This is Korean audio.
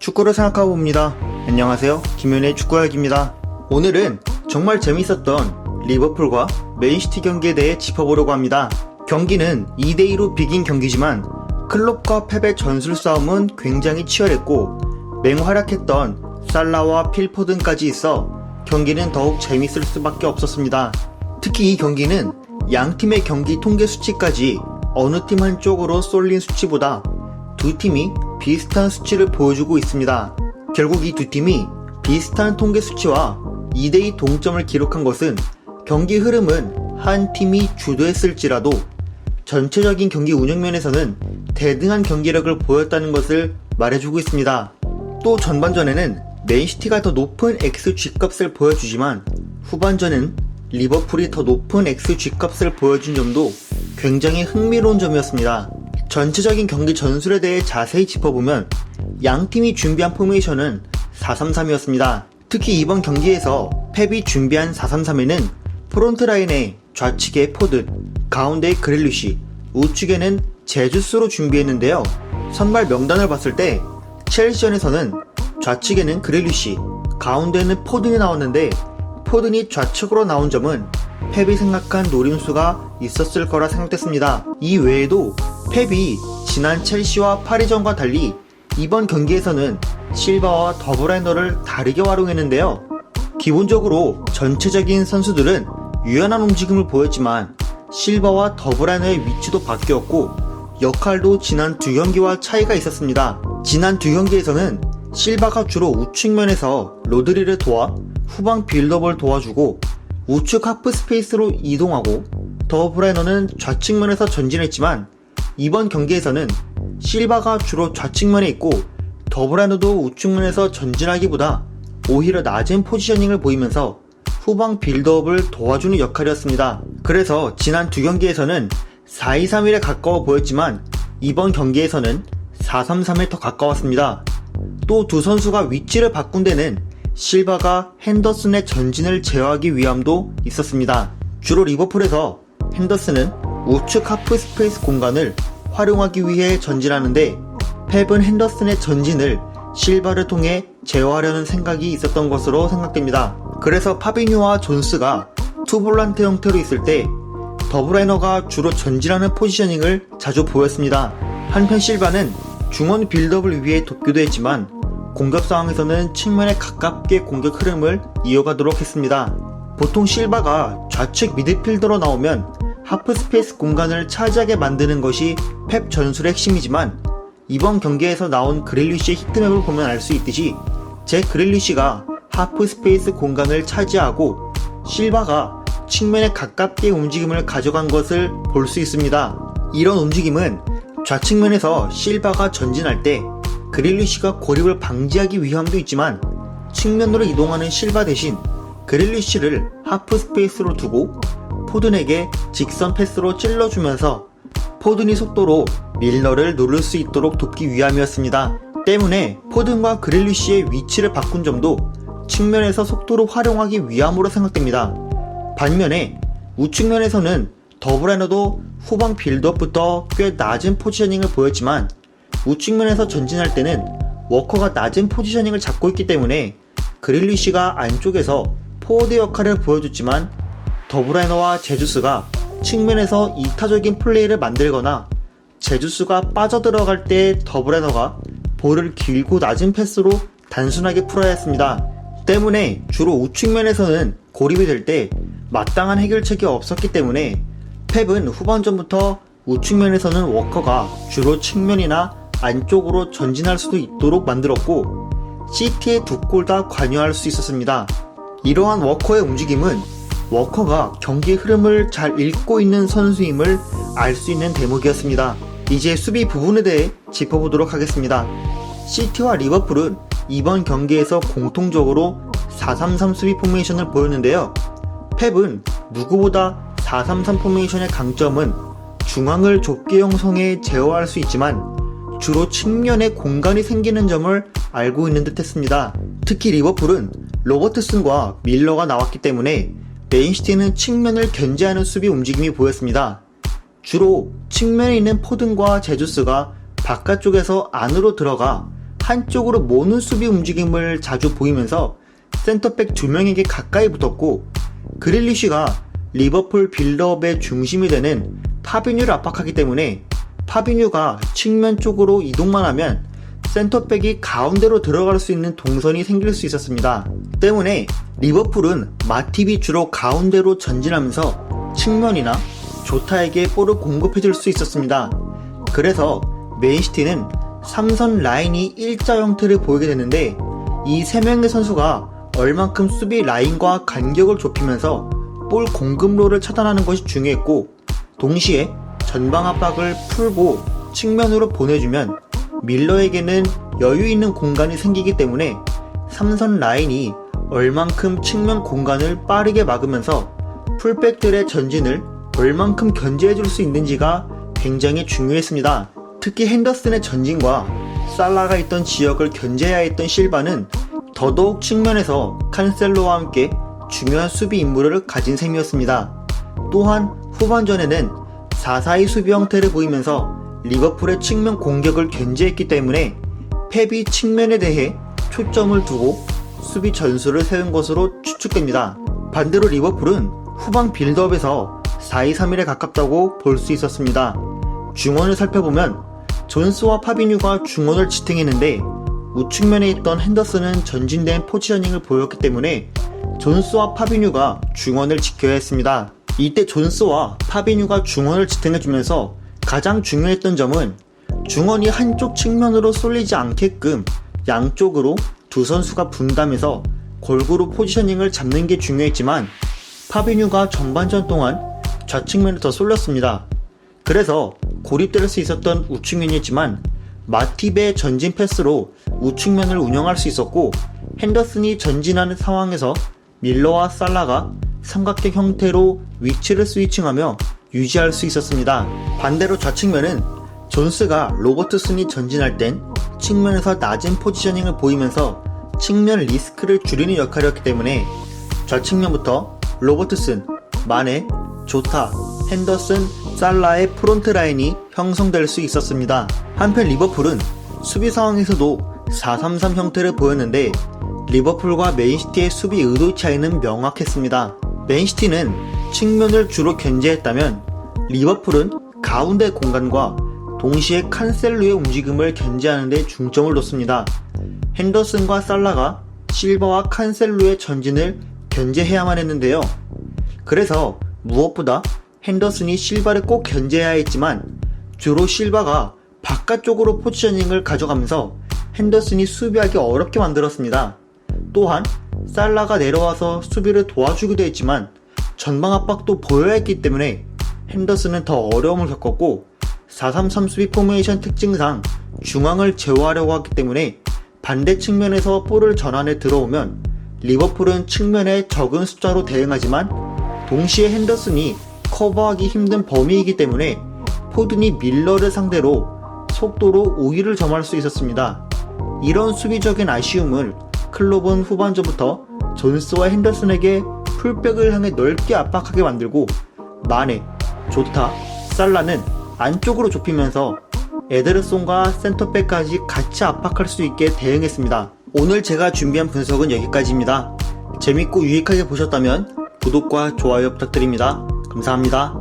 축구를 생각하고 봅니다. 안녕하세요, 김현의 축구알기입니다. 오늘은 정말 재밌었던 리버풀과 맨시티 경기에 대해 짚어보려고 합니다. 경기는 2대2로 비긴 경기지만 클롭과 펩의 전술 싸움은 굉장히 치열했고 맹활약했던 살라와 필포든까지 있어 경기는 더욱 재밌을 수밖에 없었습니다. 특히 이 경기는 양팀의 경기 통계 수치까지 어느 팀 한쪽으로 쏠린 수치보다 두 팀이 비슷한 수치를 보여주고 있습니다. 결국 이 두 팀이 비슷한 통계 수치와 2대2 동점을 기록한 것은 경기 흐름은 한 팀이 주도했을지라도 전체적인 경기 운영면에서는 대등한 경기력을 보였다는 것을 말해주고 있습니다. 또 전반전에는 맨시티가 더 높은 XG값을 보여주지만 후반전은 리버풀이 더 높은 XG값을 보여준 점도 굉장히 흥미로운 점이었습니다. 전체적인 경기 전술에 대해 자세히 짚어보면 양팀이 준비한 포메이션은 4-3-3이었습니다. 특히 이번 경기에서 펩이 준비한 4-3-3에는 프론트 라인에 좌측에 포든, 가운데에 그릴리시, 우측에는 제주스로 준비했는데요. 선발 명단을 봤을 때 첼시전에서는 좌측에는 그릴리시, 가운데는 포든이 나왔는데 포든이 좌측으로 나온 점은 펩이 생각한 노림수가 있었을 거라 생각됐습니다. 이 외에도 펩이 지난 첼시와 파리전과 달리 이번 경기에서는 실바와 더브라이너를 다르게 활용했는데요. 기본적으로 전체적인 선수들은 유연한 움직임을 보였지만 실바와 더브라이너의 위치도 바뀌었고 역할도 지난 두 경기와 차이가 있었습니다. 지난 두 경기에서는 실바가 주로 우측면에서 로드리를 도와 후방 빌드업을 도와주고 우측 하프 스페이스로 이동하고 더브라이너는 좌측면에서 전진했지만 이번 경기에서는 실바가 주로 좌측면에 있고 더브라이너도 우측면에서 전진하기보다 오히려 낮은 포지셔닝을 보이면서 후방 빌드업을 도와주는 역할이었습니다. 그래서 지난 두 경기에서는 4-2-3-1에 가까워 보였지만 이번 경기에서는 4-3-3에 더 가까웠습니다. 또 두 선수가 위치를 바꾼 데는 실바가 핸더슨의 전진을 제어하기 위함도 있었습니다. 주로 리버풀에서 핸더슨은 우측 하프 스페이스 공간을 활용하기 위해 전진하는데 펩은 핸더슨의 전진을 실바를 통해 제어하려는 생각이 있었던 것으로 생각됩니다. 그래서 파비뉴와 존스가 투볼란트 형태로 있을 때 더브라이너가 주로 전진하는 포지셔닝을 자주 보였습니다. 한편 실바는 중원 빌드업을 위해 돕기도 했지만 공격 상황에서는 측면에 가깝게 공격 흐름을 이어가도록 했습니다. 보통 실바가 좌측 미드필더로 나오면 하프 스페이스 공간을 차지하게 만드는 것이 펩 전술의 핵심이지만 이번 경기에서 나온 그릴리시의 히트맵을 보면 알 수 있듯이 잭 그릴리시가 하프 스페이스 공간을 차지하고 실바가 측면에 가깝게 움직임을 가져간 것을 볼 수 있습니다. 이런 움직임은 좌측면에서 실바가 전진할 때 그릴리시가 고립을 방지하기 위함도 있지만 측면으로 이동하는 실바 대신 그릴리시를 하프 스페이스로 두고 포든에게 직선 패스로 찔러주면서 포든이 속도로 밀러를 누를 수 있도록 돕기 위함이었습니다. 때문에 포든과 그릴리시의 위치를 바꾼 점도 측면에서 속도를 활용하기 위함으로 생각됩니다. 반면에 우측면에서는 더브라이너도 후방 빌드업부터 꽤 낮은 포지셔닝을 보였지만 우측면에서 전진할 때는 워커가 낮은 포지셔닝을 잡고 있기 때문에 그릴리시가 안쪽에서 포워드 역할을 보여줬지만 더브라이너와 제주스가 측면에서 이타적인 플레이를 만들거나 제주스가 빠져들어갈 때 더브라이너가 볼을 길고 낮은 패스로 단순하게 풀어야 했습니다. 때문에 주로 우측면에서는 고립이 될 때 마땅한 해결책이 없었기 때문에 펩은 후반전부터 우측면에서는 워커가 주로 측면이나 안쪽으로 전진할 수도 있도록 만들었고 시티의 두 골 다 관여할 수 있었습니다. 이러한 워커의 움직임은 워커가 경기 흐름을 잘 읽고 있는 선수임을 알 수 있는 대목이었습니다. 이제 수비 부분에 대해 짚어보도록 하겠습니다. 시티와 리버풀은 이번 경기에서 공통적으로 4-3-3 수비 포메이션을 보였는데요. 펩은 누구보다 4-3-3 포메이션의 강점은 중앙을 좁게 형성해 제어할 수 있지만 주로 측면에 공간이 생기는 점을 알고 있는 듯 했습니다. 특히 리버풀은 로버트슨과 밀러가 나왔기 때문에 맨시티는 측면을 견제하는 수비 움직임이 보였습니다. 주로 측면에 있는 포든과 제주스가 바깥쪽에서 안으로 들어가 한쪽으로 모는 수비 움직임을 자주 보이면서 센터백 2명에게 가까이 붙었고, 그릴리쉬가 리버풀 빌드업의 중심이 되는 파비뉴를 압박하기 때문에 파비뉴가 측면 쪽으로 이동만 하면 센터백이 가운데로 들어갈 수 있는 동선이 생길 수 있었습니다. 때문에 리버풀은 마팁이 주로 가운데로 전진하면서 측면이나 조타에게 볼을 공급해줄 수 있었습니다. 그래서 맨시티는 3선 라인이 일자 형태를 보이게 되는데, 이 3명의 선수가 얼만큼 수비 라인과 간격을 좁히면서 볼 공급로를 차단하는 것이 중요했고, 동시에 전방 압박을 풀고 측면으로 보내주면 밀러에게는 여유 있는 공간이 생기기 때문에 3선 라인이 얼만큼 측면 공간을 빠르게 막으면서 풀백들의 전진을 얼만큼 견제해줄 수 있는지가 굉장히 중요했습니다. 특히 핸더슨의 전진과 살라가 있던 지역을 견제해야 했던 실바는 더더욱 측면에서 칸셀로와 함께 중요한 수비 임무를 가진 셈이었습니다. 또한 후반전에는 4-4-2 수비 형태를 보이면서 리버풀의 측면 공격을 견제했기 때문에 펩이 측면에 대해 초점을 두고 수비 전술을 세운 것으로 추측됩니다. 반대로 리버풀은 후방 빌드업에서 4-2-3-1에 가깝다고 볼 수 있었습니다. 중원을 살펴보면 존스와 파비뉴가 중원을 지탱했는데, 우측면에 있던 핸더슨은 전진된 포지셔닝을 보였기 때문에 존스와 파비뉴가 중원을 지켜야 했습니다. 이때 존스와 파비뉴가 중원을 지탱해주면서 가장 중요했던 점은 중원이 한쪽 측면으로 쏠리지 않게끔 양쪽으로 두 선수가 분담해서 골고루 포지셔닝을 잡는 게 중요했지만, 파비뉴가 전반전 동안 좌측면에 더 쏠렸습니다. 그래서 고립될 수 있었던 우측면이었지만 마팁의 전진 패스로 우측면을 운영할 수 있었고, 핸더슨이 전진하는 상황에서 밀러와 살라가 삼각형 형태로 위치를 스위칭하며 유지할 수 있었습니다. 반대로 좌측면은 존스가 로버트슨이 전진할 땐 측면에서 낮은 포지셔닝을 보이면서 측면 리스크를 줄이는 역할이었기 때문에 좌측면부터 로버트슨, 마네, 조타, 핸더슨, 살라의 프론트 라인이 형성될 수 있었습니다. 한편 리버풀은 수비 상황에서도 4-3-3 형태를 보였는데, 리버풀과 맨시티의 수비 의도 차이는 명확했습니다. 맨시티는 측면을 주로 견제했다면 리버풀은 가운데 공간과 동시에 칸셀루의 움직임을 견제하는 데 중점을 뒀습니다. 핸더슨과 살라가 실바와 칸셀루의 전진을 견제해야만 했는데요. 그래서 무엇보다 핸더슨이 실바를 꼭 견제해야 했지만, 주로 실바가 바깥쪽으로 포지셔닝을 가져가면서 핸더슨이 수비하기 어렵게 만들었습니다. 또한 살라가 내려와서 수비를 도와주기도 했지만 전방 압박도 보여야 했기 때문에 핸더슨은 더 어려움을 겪었고, 4-3-3 수비 포메이션 특징상 중앙을 제어하려고 하기 때문에 반대 측면에서 볼을 전환해 들어오면 리버풀은 측면에 적은 숫자로 대응하지만, 동시에 핸더슨이 커버하기 힘든 범위이기 때문에 포든이 밀러를 상대로 속도로 우위를 점할 수 있었습니다. 이런 수비적인 아쉬움을 클롭은 후반전부터 존스와 핸더슨에게 풀백을 향해 넓게 압박하게 만들고, 마네, 조타, 살라는 안쪽으로 좁히면서 에데르송과 센터백까지 같이 압박할 수 있게 대응했습니다. 오늘 제가 준비한 분석은 여기까지입니다. 재밌고 유익하게 보셨다면 구독과 좋아요 부탁드립니다. 감사합니다.